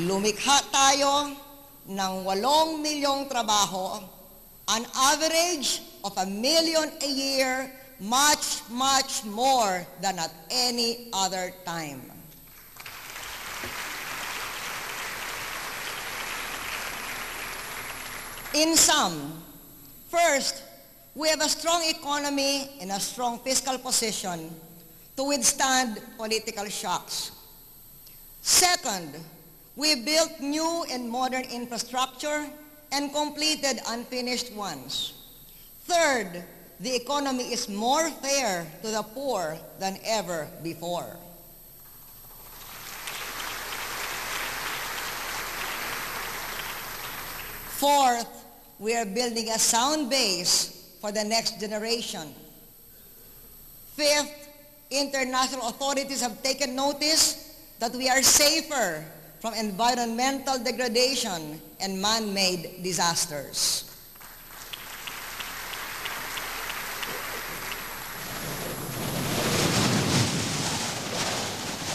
Lumikha tayo ng 8 milyong trabaho, an average of 1 million a year, much, much more than at any other time. In sum, first, we have a strong economy and a strong fiscal position to withstand political shocks. Second, we built new and modern infrastructure and completed unfinished ones. Third, the economy is more fair to the poor than ever before. Fourth, we are building a sound base for the next generation. Fifth, international authorities have taken notice that we are safer from environmental degradation and man-made disasters.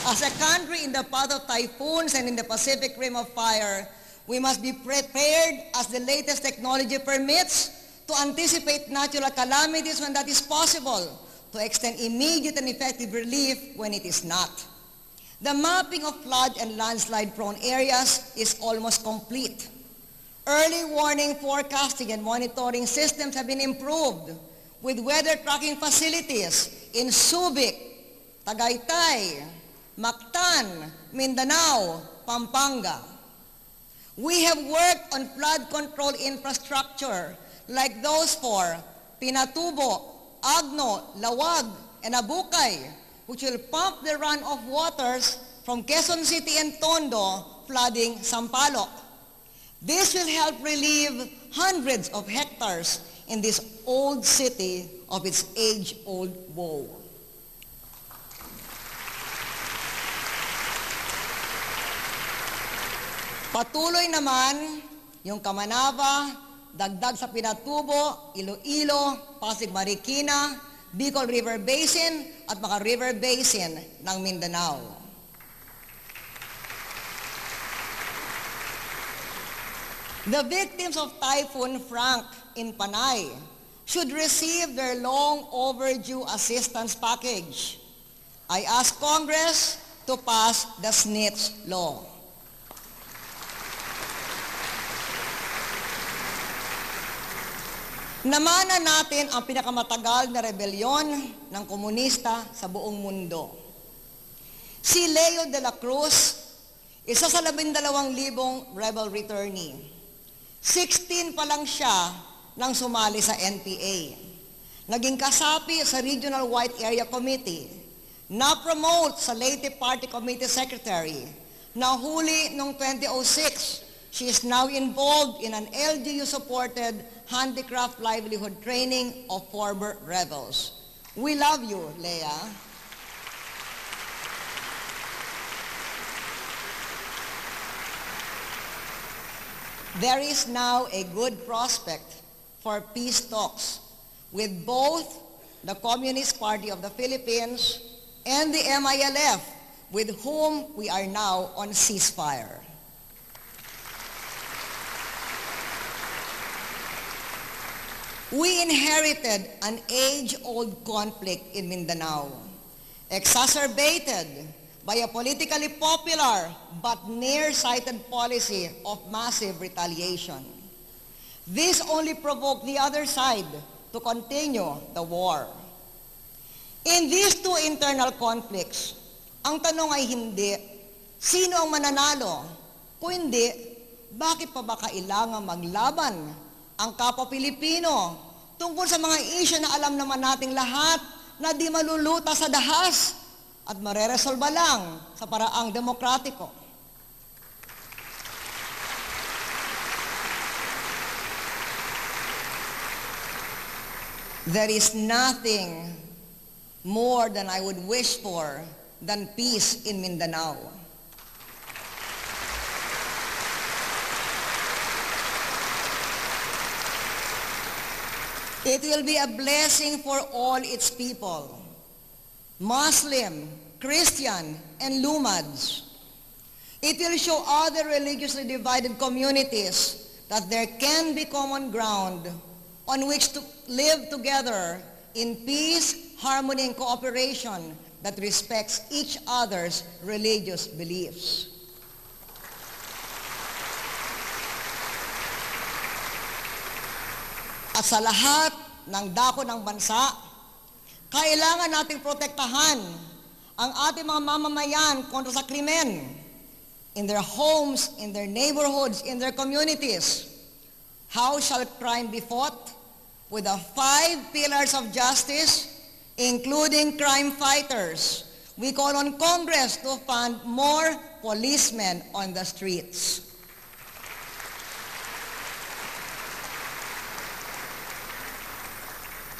As a country in the path of typhoons and in the Pacific Rim of Fire, we must be prepared as the latest technology permits to anticipate natural calamities when that is possible, to extend immediate and effective relief when it is not. The mapping of flood and landslide-prone areas is almost complete. Early warning forecasting and monitoring systems have been improved with weather tracking facilities in Subic, Tagaytay, Mactan, Mindanao, Pampanga. We have worked on flood control infrastructure like those for Pinatubo, Agno, Lawag, and Abukay, which will pump the runoff waters from Quezon City and Tondo, flooding Sampaloc. This will help relieve hundreds of hectares in this old city of its age-old woe. Patuloy naman yung Kamanava, dagdag sa Pinatubo, Iloilo, Pasig Marikina, Bicol River Basin at mga river basin ng Mindanao. The victims of Typhoon Frank in Panay should receive their long overdue assistance package. I ask Congress to pass the snitch law. Namana natin ang pinakamatagal na rebelyon ng komunista sa buong mundo. Si Leo de la Cruz, isa sa 12,000 rebel returnee. 16 pa lang siya nang sumali sa NPA. Naging kasapi sa Regional White Area Committee, na-promote sa Leyte Party Committee Secretary, nahuli noong 2006. She is now involved in an LGU-supported handicraft livelihood training of former rebels. We love you, Leah. There is now a good prospect for peace talks with both the Communist Party of the Philippines and the MILF, with whom we are now on ceasefire. We inherited an age-old conflict in Mindanao, exacerbated by a politically popular but nearsighted policy of massive retaliation. This only provoked the other side to continue the war. In these two internal conflicts, ang tanong ay hindi, sino ang mananalo? Kung hindi, bakit pa ba kailangan maglaban ang kapwa Pilipino tungkol sa mga isyu na alam naman nating lahat na di maluluta sa dahas at mareresolba lang sa paraang demokratiko? There is nothing more than I would wish for than peace in Mindanao. It will be a blessing for all its people, Muslim, Christian, and Lumads. It will show other religiously divided communities that there can be common ground on which to live together in peace, harmony, and cooperation that respects each other's religious beliefs. At sa lahat ng dako ng bansa, kailangan nating protektahan ang ating mga mamamayan kontra sa krimen in their homes, in their neighborhoods, in their communities. How shall crime be fought? With the 5 pillars of justice, including crime fighters. We call on Congress to fund more policemen on the streets.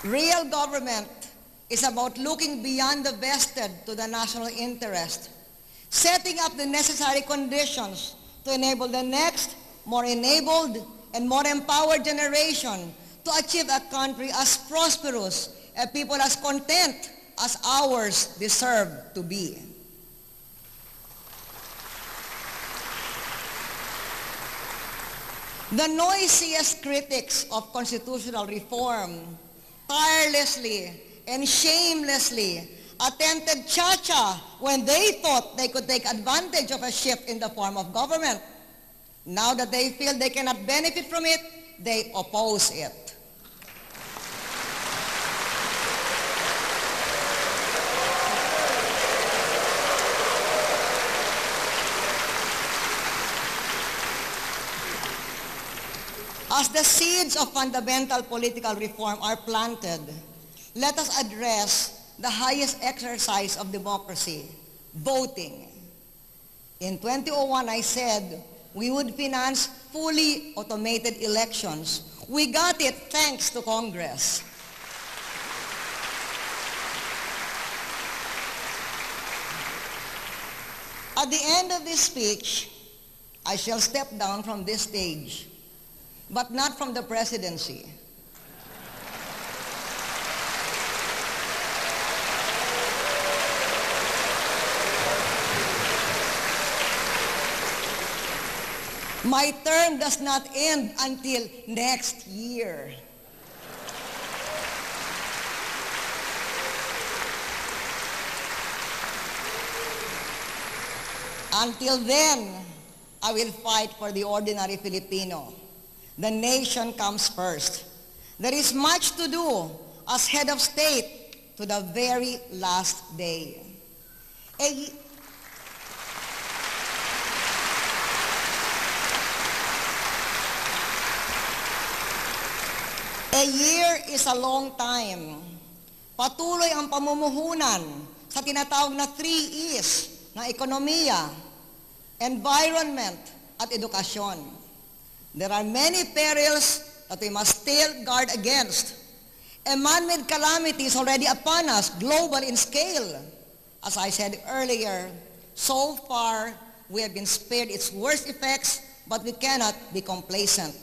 Real government is about looking beyond the vested to the national interest, setting up the necessary conditions to enable the next, more enabled and more empowered generation to achieve a country as prosperous, a people as content as ours deserve to be. The noisiest critics of constitutional reform tirelessly and shamelessly attempted cha-cha when they thought they could take advantage of a shift in the form of government. Now that they feel they cannot benefit from it, they oppose it. As the seeds of fundamental political reform are planted, let us address the highest exercise of democracy, voting. In 2001, I said we would finance fully automated elections. We got it thanks to Congress. At the end of this speech, I shall step down from this stage, but not from the presidency. My term does not end until next year. Until then, I will fight for the ordinary Filipino. The nation comes first. There is much to do as head of state to the very last day. A year is a long time. Patuloy ang pamumuhunan sa tinatawag na 3 E's ng ekonomiya, environment, at edukasyon. There are many perils that we must still guard against. A man-made calamity is already upon us, global in scale. As I said earlier, so far we have been spared its worst effects, but we cannot be complacent.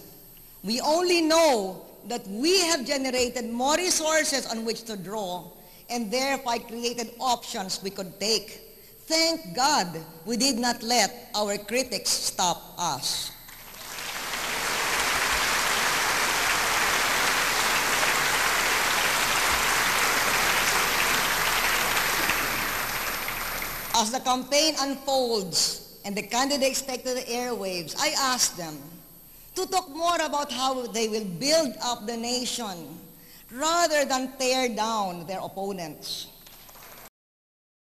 We only know that we have generated more resources on which to draw and thereby created options we could take. Thank God we did not let our critics stop us. As the campaign unfolds and the candidates take to the airwaves, I ask them to talk more about how they will build up the nation rather than tear down their opponents.